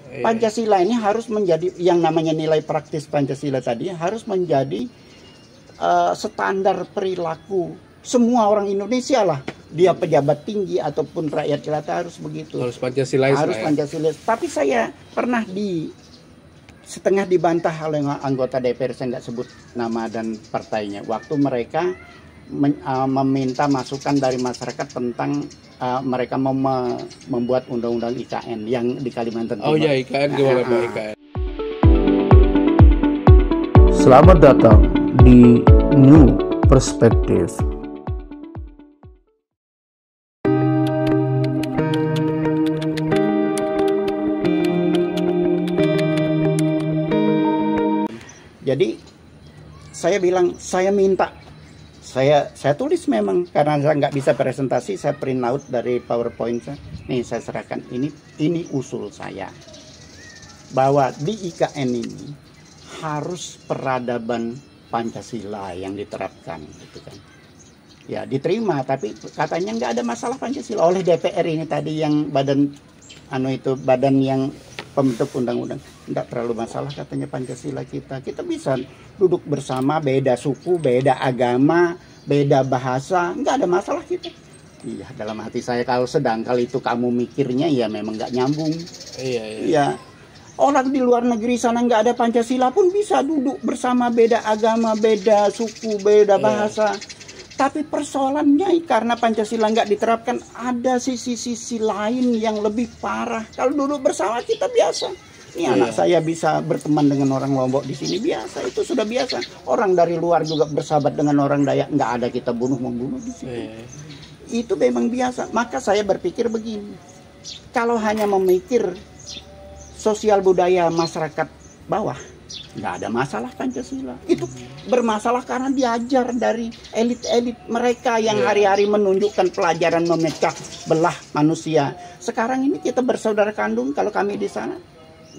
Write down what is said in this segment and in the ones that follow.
Pancasila ini harus menjadi yang namanya nilai praktis Pancasila tadi harus menjadi standar perilaku semua orang Indonesia lah. Dia pejabat tinggi ataupun rakyat jelata harus begitu. Harus Pancasilais. Harus Pancasilais. Tapi saya pernah setengah dibantah oleh anggota DPR, saya nggak sebut nama dan partainya. Waktu mereka meminta masukan dari masyarakat tentang mereka mau membuat undang-undang IKN yang di Kalimantan Timur. Oh ya, IKN gimana Pak IKN? Selamat datang di New Perspective. Jadi saya bilang, saya minta, saya tulis memang karena saya nggak bisa presentasi, saya print out dari PowerPoint saya. Nih saya serahkan, ini usul saya bahwa di IKN ini harus peradaban Pancasila yang diterapkan, gitu kan. Ya diterima, tapi katanya nggak ada masalah Pancasila oleh DPR ini tadi yang badan yang pembentuk undang-undang. Tidak terlalu masalah katanya Pancasila kita bisa duduk bersama, beda suku, beda agama, beda bahasa, nggak ada masalah kita. Iya, dalam hati saya kalau itu kamu mikirnya ya memang nggak nyambung. Iya. Orang di luar negeri sana nggak ada Pancasila pun bisa duduk bersama, beda agama, beda suku, beda bahasa. Tapi persoalannya karena Pancasila nggak diterapkan, ada sisi-sisi lain yang lebih parah. Kalau duduk bersama kita biasa. Ini anak saya bisa berteman dengan orang Lombok di sini biasa, itu sudah biasa. Orang dari luar juga bersahabat dengan orang Dayak, nggak ada kita bunuh-membunuh di sini. Itu memang biasa. Maka saya berpikir begini, kalau hanya memikir sosial budaya masyarakat bawah, nggak ada masalah Pancasila. Itu bermasalah karena diajar dari elit-elit mereka yang hari-hari menunjukkan pelajaran memecah belah manusia. Sekarang ini kita bersaudara kandung, kalau kami di sana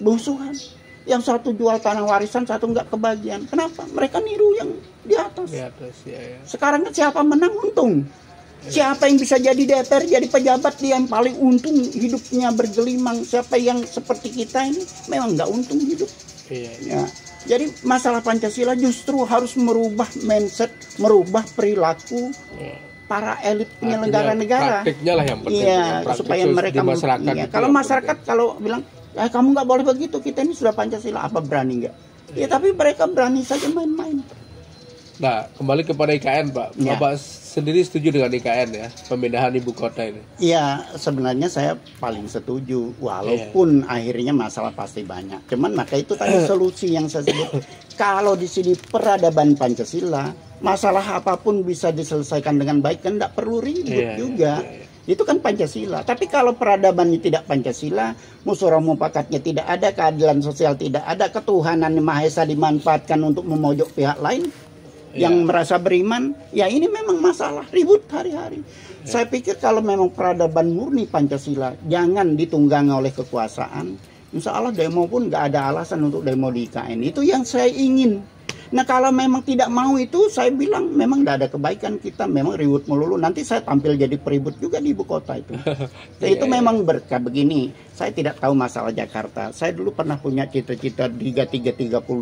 musuhan. Yang satu jual tanah warisan, satu nggak kebagian. Kenapa? Mereka niru yang di atas. Sekarang siapa menang untung? Siapa yang bisa jadi DPR, jadi pejabat, dia yang paling untung hidupnya bergelimang. Siapa yang seperti kita ini memang nggak untung hidup. Ya. Jadi masalah Pancasila justru harus merubah mindset, merubah perilaku para elit penyelenggara negara. Praktiknya lah yang penting. Iya, supaya mereka masyarakat. Ya, kalau masyarakat kalau bilang, kamu nggak boleh begitu, kita ini sudah Pancasila, apa berani nggak? Ya tapi mereka berani saja main-main. Nah, kembali kepada IKN Pak. Bapak sendiri setuju dengan IKN ya, pemindahan ibu kota ini? Iya, sebenarnya saya paling setuju, walaupun akhirnya masalah pasti banyak. Cuman maka itu tadi solusi yang saya sebut. Kalau di sini peradaban Pancasila, masalah apapun bisa diselesaikan dengan baik, kan tidak perlu ribut juga. Itu kan Pancasila. Tapi kalau peradabannya tidak Pancasila, musyawarah mufakatnya tidak ada, keadilan sosial tidak ada, ketuhanan Maha Esa dimanfaatkan untuk memojok pihak lain yang merasa beriman, ya ini memang masalah ribut hari-hari. Saya pikir kalau memang peradaban murni Pancasila, jangan ditunggangi oleh kekuasaan. Insya Allah demo pun nggak ada alasan untuk demo di IKN. Itu yang saya ingin. Nah kalau memang tidak mau itu, saya bilang memang tidak ada kebaikan kita, memang ribut melulu. Nanti saya tampil jadi peribut juga di ibu kota itu. Itu memang berkah begini. Saya tidak tahu masalah Jakarta. Saya dulu pernah punya cita-cita 30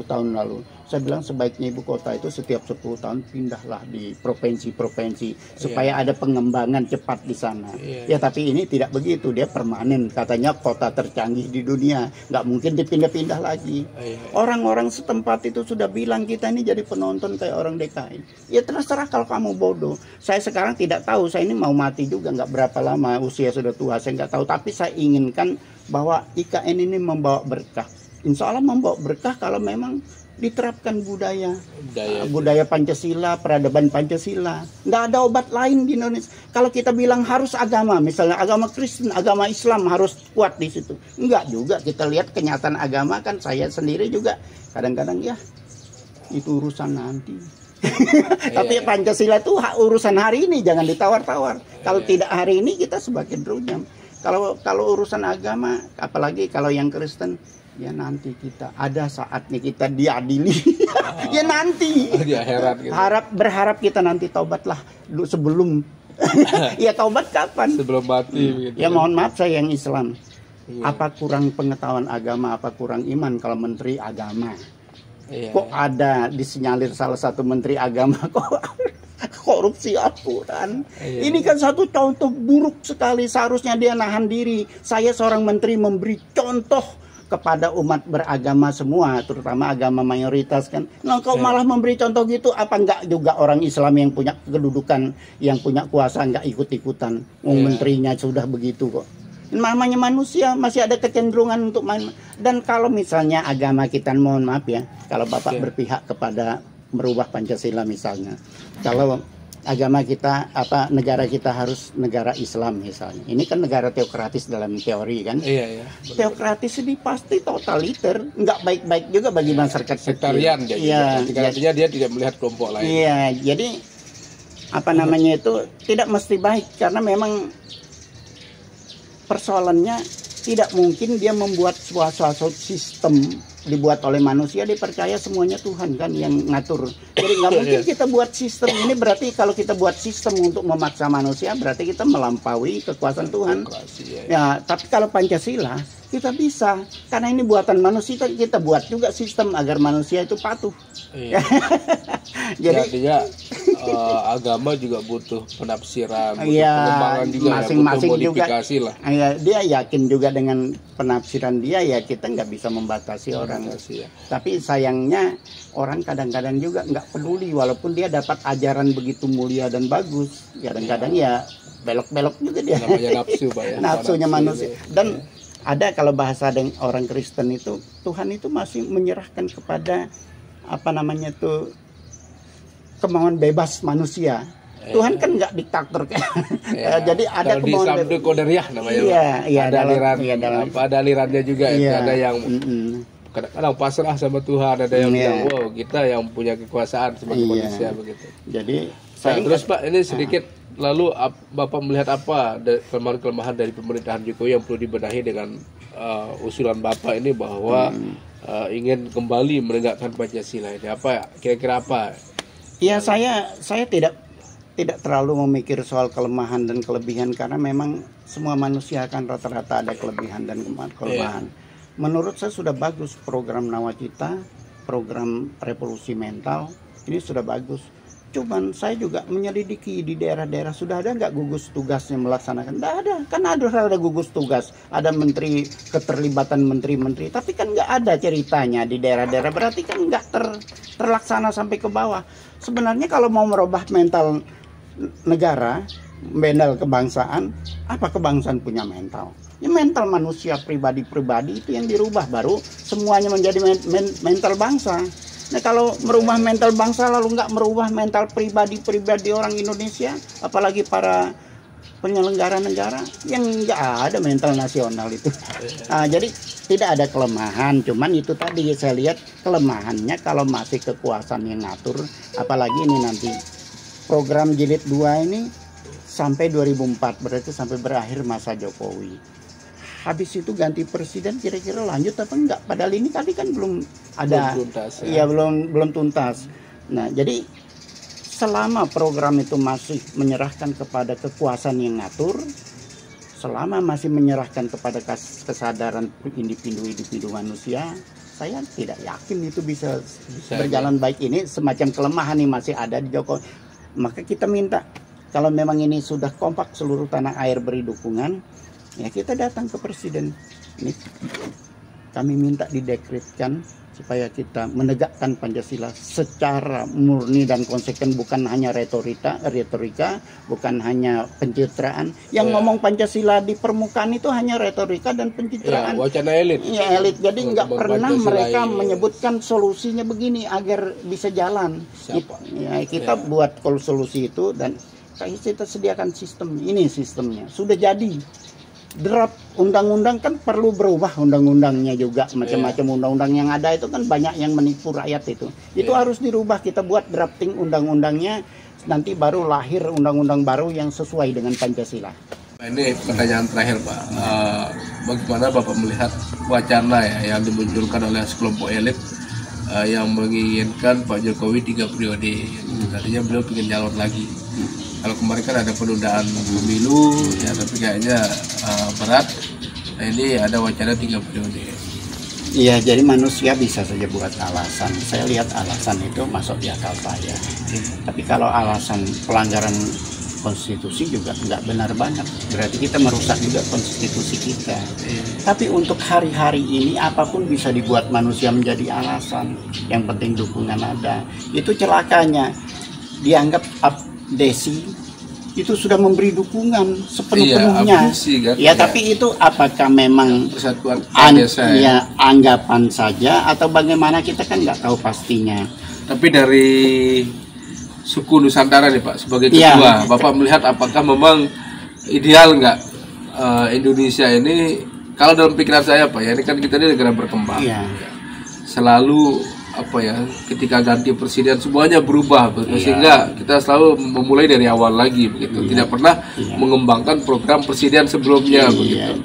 tahun lalu. Saya bilang sebaiknya ibu kota itu setiap 10 tahun pindahlah di provinsi-provinsi supaya ada pengembangan cepat di sana. Ya tapi ini tidak begitu, dia permanen. Katanya kota tercanggih di dunia, nggak mungkin dipindah-pindah lagi. Orang-orang setempat itu sudah bilang kita ini jadi penonton kayak orang DKI. Ya terserah kalau kamu bodoh. Saya sekarang tidak tahu, saya ini mau mati juga nggak berapa lama, usia sudah tua, saya nggak tahu. Tapi saya inginkan bahwa IKN ini membawa berkah. Insya Allah membawa berkah kalau memang diterapkan budaya Pancasila, peradaban Pancasila. Nggak ada obat lain di Indonesia. Kalau kita bilang harus agama, misalnya agama Kristen, agama Islam harus kuat di situ. Enggak juga, kita lihat kenyataan agama kan, saya sendiri juga kadang-kadang ya itu urusan nanti. Tapi Pancasila itu urusan hari ini, jangan ditawar-tawar. Kalau tidak hari ini kita semakin runyam. Kalau urusan agama, apalagi kalau yang Kristen, ya nanti kita ada saatnya kita diadili. Ya nanti. Di akhirat gitu. Berharap kita nanti taubatlah sebelum. Ya taubat kapan? Sebelum mati. Gitu. Ya mohon maaf saya yang Islam. Apa kurang pengetahuan agama, apa kurang iman kalau menteri agama? Kok ada disinyalir salah satu menteri agama kok korupsi Al-Quran? Ini kan satu contoh buruk sekali. Seharusnya dia nahan diri. Saya seorang menteri memberi contoh kepada umat beragama semua, terutama agama mayoritas kan. Nah, kau malah memberi contoh gitu, apa enggak juga orang Islam yang punya kedudukan, yang punya kuasa enggak ikut-ikutan? Menterinya sudah begitu kok. Namanya manusia masih ada kecenderungan untuk main. Dan kalau misalnya agama kita, mohon maaf ya, kalau Bapak berpihak kepada merubah Pancasila misalnya, kalau agama kita, negara kita harus negara Islam misalnya. Ini kan negara teokratis dalam teori kan. Teokratis ini pasti totaliter, nggak baik-baik juga bagi masyarakat sektarian. Artinya dia tidak melihat kelompok lain. Iya, jadi itu tidak mesti baik, karena memang persoalannya tidak mungkin dia membuat suatu sistem dibuat oleh manusia, dipercaya semuanya Tuhan kan yang ngatur. Jadi nggak mungkin kita buat sistem ini, berarti kalau kita buat sistem untuk memaksa manusia berarti kita melampaui kekuasaan Tuhan. Ya, tapi kalau Pancasila kita bisa, karena ini buatan manusia, kita buat juga sistem agar manusia itu patuh. Jadi artinya agama juga butuh penafsiran, butuh pengembangan juga, masing-masing juga. Dia yakin juga dengan penafsiran dia, ya kita nggak bisa membatasi orang. Tapi sayangnya orang kadang-kadang juga nggak peduli, walaupun dia dapat ajaran begitu mulia dan bagus, kadang-kadang ya belok-belok juga dia. Namanya nafsu, Pak, ya. Nafsunya manusia. Dan ada kalau bahasa orang Kristen itu, Tuhan itu masih menyerahkan kepada kemauan bebas manusia. Tuhan kan nggak diktator kan. Jadi ada kemauan bebas namanya. Ada alirannya juga. Ada yang kadang-kadang pasrah sama Tuhan, ada yang bilang wow, kita yang punya kekuasaan sebagai manusia begitu. Jadi terus Pak, ini sedikit lalu Bapak melihat apa kelemahan-kelemahan dari pemerintahan Jokowi yang perlu dibenahi dengan usulan Bapak ini bahwa ingin kembali menegakkan Pancasila ini? Apa kira-kira apa? Ya, saya tidak terlalu memikir soal kelemahan dan kelebihan, karena memang semua manusia akan rata-rata ada kelebihan dan kelemahan. Menurut saya sudah bagus program Nawacita, program revolusi mental, ini sudah bagus. Cuman saya juga menyelidiki di daerah-daerah, sudah ada nggak gugus tugasnya melaksanakan? Nggak ada, kan ada gugus tugas, ada menteri, keterlibatan menteri-menteri, tapi kan nggak ada ceritanya di daerah-daerah, berarti kan nggak terlaksana sampai ke bawah. Sebenarnya kalau mau merubah mental negara, mental kebangsaan, apa kebangsaan punya mental? Ya mental manusia pribadi-pribadi itu yang dirubah, baru semuanya menjadi mental bangsa. Nah, kalau merubah mental bangsa lalu nggak merubah mental pribadi-pribadi orang Indonesia, apalagi para penyelenggara negara, yang nggak ada mental nasional itu. Jadi tidak ada kelemahan, cuman itu tadi saya lihat kelemahannya kalau masih kekuasaan yang ngatur, apalagi ini nanti program jilid 2 ini sampai 2004, berarti sampai berakhir masa Jokowi. Habis itu ganti presiden, kira-kira lanjut apa enggak? Padahal ini tadi kan belum ada, belum tuntas. Nah, jadi selama program itu masih menyerahkan kepada kekuasaan yang ngatur, selama masih menyerahkan kepada kesadaran individu manusia, saya tidak yakin itu bisa berjalan baik. Ini semacam kelemahan yang masih ada di Jokowi. Maka kita minta, kalau memang ini sudah kompak seluruh tanah air beri dukungan, ya kita datang ke presiden. Ini kami minta didekretkan supaya kita menegakkan Pancasila secara murni dan konsekuen, bukan hanya retorika, bukan hanya pencitraan. Yang ngomong Pancasila di permukaan itu hanya retorika dan pencitraan. Wacana elit. Ya, elit. Jadi nggak pernah mereka menyebutkan solusinya begini agar bisa jalan. Kita buat solusi itu, dan kita sediakan sistem. Ini sistemnya sudah jadi. Draft undang-undang kan perlu berubah, undang-undangnya juga macam-macam undang-undang yang ada itu kan banyak yang menipu rakyat itu harus dirubah. Kita buat drafting undang-undangnya, nanti baru lahir undang-undang baru yang sesuai dengan Pancasila. Ini pertanyaan terakhir Pak, bagaimana Bapak melihat wacana yang dimunculkan oleh sekelompok elit yang menginginkan Pak Jokowi 3 periode, tadinya beliau ingin nyalon lagi. Kalau kemarin kan ada penundaan pemilu, ya, tapi kayaknya berat. Nah, ini ada wacana 3 periode. Iya, jadi manusia bisa saja buat alasan. Saya lihat alasan itu masuk di akal saya. Tapi kalau alasan pelanggaran konstitusi juga nggak benar banget. Berarti kita merusak juga konstitusi kita. Tapi untuk hari-hari ini apapun bisa dibuat manusia menjadi alasan. Yang penting dukungan ada. Itu celakanya. Dianggap Desi itu sudah memberi dukungan sepenuh-penuhnya. Kan? Ya, tapi itu apakah memang persatuan ya, anggapan saja atau bagaimana, kita kan nggak tahu pastinya. Tapi dari suku Nusantara nih Pak, sebagai ketua, Bapak melihat apakah memang ideal nggak Indonesia ini, kalau dalam pikiran saya Pak ya, ini kan kita ini negara berkembang. Selalu apa ya, ketika ganti presiden semuanya berubah, sehingga kita selalu memulai dari awal lagi begitu, tidak pernah mengembangkan program presiden sebelumnya begitu.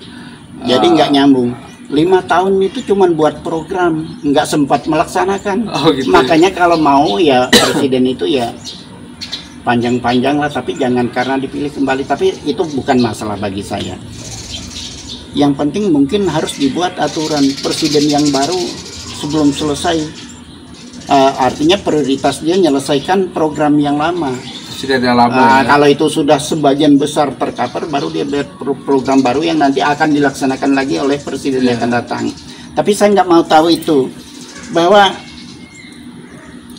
Jadi nggak nyambung. 5 tahun itu cuma buat program, nggak sempat melaksanakan. Gitu. Makanya kalau mau ya presiden itu ya panjang-panjang lah, tapi jangan karena dipilih kembali. Tapi itu bukan masalah bagi saya. Yang penting mungkin harus dibuat aturan presiden yang baru sebelum selesai. Artinya prioritas dia menyelesaikan program yang lama. Presiden yang lama. Kalau itu sudah sebagian besar tercover, baru dia buat program baru yang nanti akan dilaksanakan lagi oleh presiden yang akan datang. Tapi saya nggak mau tahu itu, bahwa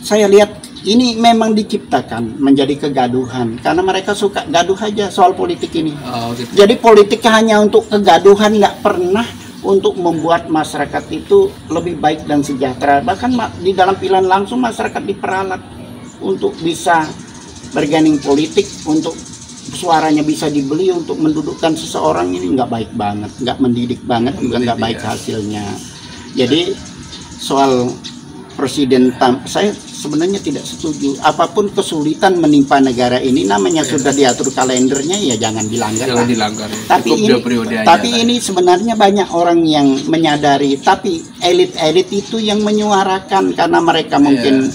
saya lihat ini memang diciptakan menjadi kegaduhan karena mereka suka gaduh aja soal politik ini. Gitu. Jadi politik hanya untuk kegaduhan, nggak pernah untuk membuat masyarakat itu lebih baik dan sejahtera. Bahkan di dalam pilihan langsung masyarakat diperalat untuk bisa bergaining politik, untuk suaranya bisa dibeli untuk mendudukkan seseorang. Ini nggak baik banget, nggak mendidik banget, juga nggak baik hasilnya. Jadi soal presiden saya sebenarnya tidak setuju. Apapun kesulitan menimpa negara ini, namanya sudah diatur kalendernya, ya jangan dilanggar. Jangan dilanggar. Tapi ini sebenarnya banyak orang yang menyadari, tapi elit-elit itu yang menyuarakan karena mereka mungkin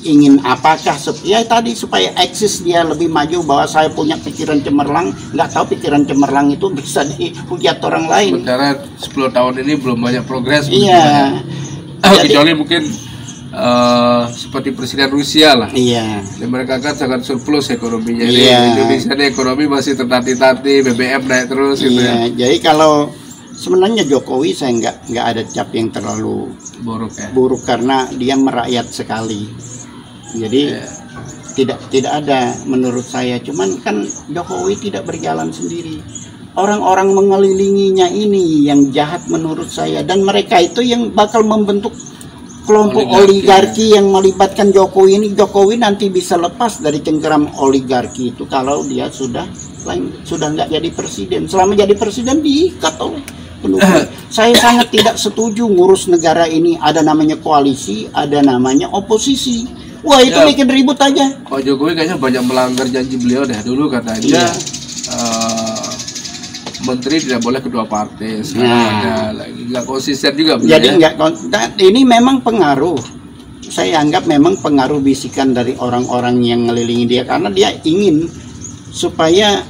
ingin apakah ya tadi supaya eksis dia lebih maju, bahwa saya punya pikiran cemerlang. Nggak tahu pikiran cemerlang itu bisa dihujat orang lain. Sementara 10 tahun ini belum banyak progres. Jadi, kecuali mungkin seperti presiden Rusia lah. Dan mereka kan sangat surplus ekonominya. Indonesia ini ekonomi masih tertati-tati, BBM naik terus gitu ya. Jadi kalau sebenarnya Jokowi saya nggak ada cap yang terlalu buruk karena dia merakyat sekali. Jadi tidak ada menurut saya. Cuman kan Jokowi tidak berjalan sendiri. Orang-orang mengelilinginya ini yang jahat menurut saya, dan mereka itu yang bakal membentuk kelompok oligarki yang melibatkan Jokowi ini. Jokowi nanti bisa lepas dari cengkeram oligarki itu kalau dia sudah nggak jadi presiden. Selama jadi presiden diikat oleh pendukung. Saya sangat tidak setuju ngurus negara ini ada namanya koalisi, ada namanya oposisi. Wah, itu bikin ribut aja. Pak Jokowi kayaknya banyak melanggar janji beliau deh. Dulu katanya menteri tidak boleh kedua partai. Sekarang ada lagi nggak konsisten juga. Jadi ini memang pengaruh. Saya anggap memang pengaruh bisikan dari orang-orang yang ngelilingi dia, karena dia ingin supaya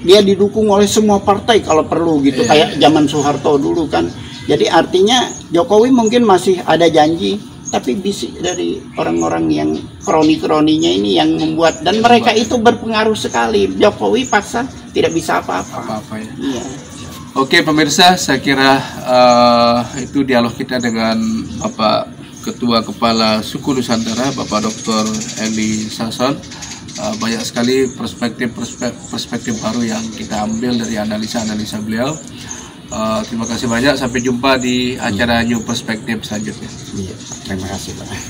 dia didukung oleh semua partai kalau perlu gitu, kayak zaman Soeharto dulu kan. Jadi artinya Jokowi mungkin masih ada janji, tapi bisik dari orang-orang yang kroni-kroninya ini yang membuat, dan mereka itu berpengaruh sekali. Jokowi paksa tidak bisa apa-apa. Oke pemirsa, saya kira itu dialog kita dengan Bapak Ketua Kepala Suku Nusantara, Bapak Dr. Eli Sason. Banyak sekali perspektif baru yang kita ambil dari analisa beliau. Terima kasih banyak, sampai jumpa di acara New Perspective selanjutnya. Terima kasih Pak.